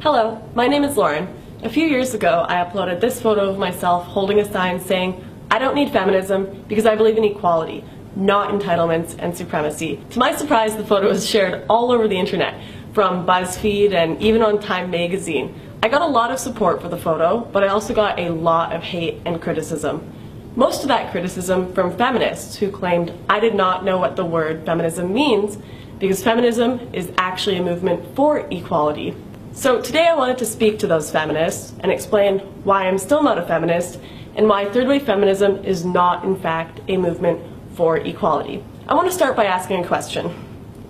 Hello, my name is Lauren. A few years ago, I uploaded this photo of myself holding a sign saying, "I don't need feminism because I believe in equality, not entitlements and supremacy." To my surprise, the photo was shared all over the internet, from BuzzFeed and even on Time magazine. I got a lot of support for the photo, but I also got a lot of hate and criticism. Most of that criticism from feminists who claimed I did not know what the word feminism means because feminism is actually a movement for equality. So today I wanted to speak to those feminists and explain why I'm still not a feminist and why third wave feminism is not in fact a movement for equality. I want to start by asking a question.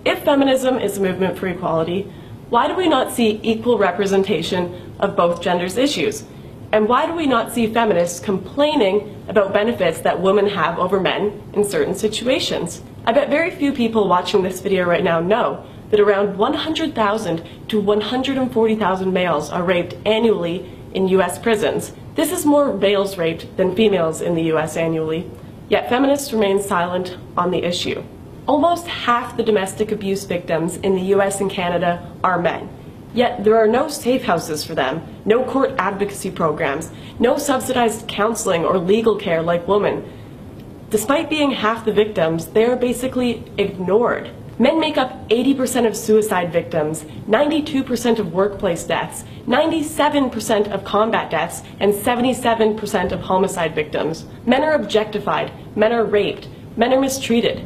If feminism is a movement for equality, why do we not see equal representation of both genders' issues? And why do we not see feminists complaining about benefits that women have over men in certain situations? I bet very few people watching this video right now know that around 100,000 to 140,000 males are raped annually in US prisons. This is more males raped than females in the US annually, yet feminists remain silent on the issue. Almost half the domestic abuse victims in the US and Canada are men. Yet there are no safe houses for them, no court advocacy programs, no subsidized counseling or legal care like women. Despite being half the victims, they are basically ignored. Men make up 80% of suicide victims, 92% of workplace deaths, 97% of combat deaths, and 77% of homicide victims. Men are objectified, men are raped, men are mistreated.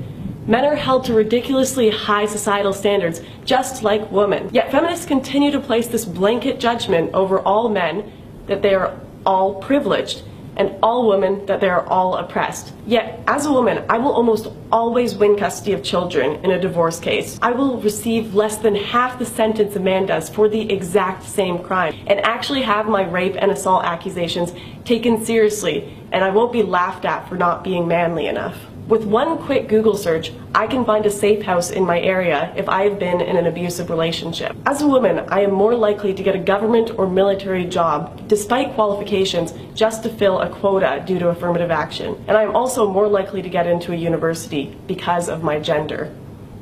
Men are held to ridiculously high societal standards, just like women. Yet feminists continue to place this blanket judgment over all men that they are all privileged, and all women that they are all oppressed. Yet, as a woman, I will almost always win custody of children in a divorce case. I will receive less than half the sentence a man does for the exact same crime, and actually have my rape and assault accusations taken seriously, and I won't be laughed at for not being manly enough. With one quick Google search, I can find a safe house in my area if I have been in an abusive relationship. As a woman, I am more likely to get a government or military job, despite qualifications, just to fill a quota due to affirmative action. And I am also more likely to get into a university because of my gender.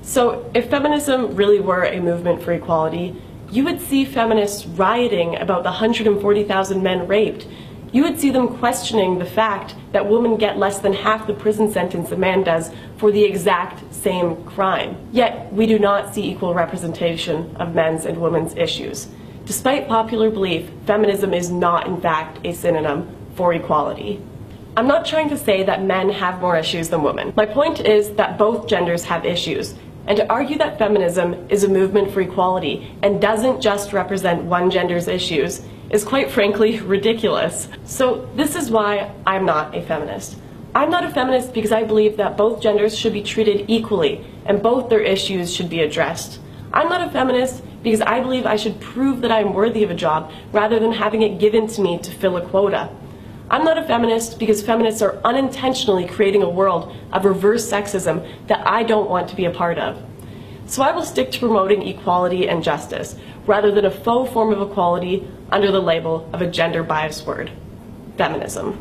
So if feminism really were a movement for equality, you would see feminists rioting about the 140,000 men raped. You would see them questioning the fact that women get less than half the prison sentence a man does for the exact same crime. Yet, we do not see equal representation of men's and women's issues. Despite popular belief, feminism is not, in fact, a synonym for equality. I'm not trying to say that men have more issues than women. My point is that both genders have issues. And to argue that feminism is a movement for equality and doesn't just represent one gender's issues is quite frankly ridiculous. So this is why I'm not a feminist. I'm not a feminist because I believe that both genders should be treated equally and both their issues should be addressed. I'm not a feminist because I believe I should prove that I'm worthy of a job rather than having it given to me to fill a quota. I'm not a feminist because feminists are unintentionally creating a world of reverse sexism that I don't want to be a part of. So I will stick to promoting equality and justice, rather than a faux form of equality under the label of a gender-biased word, feminism.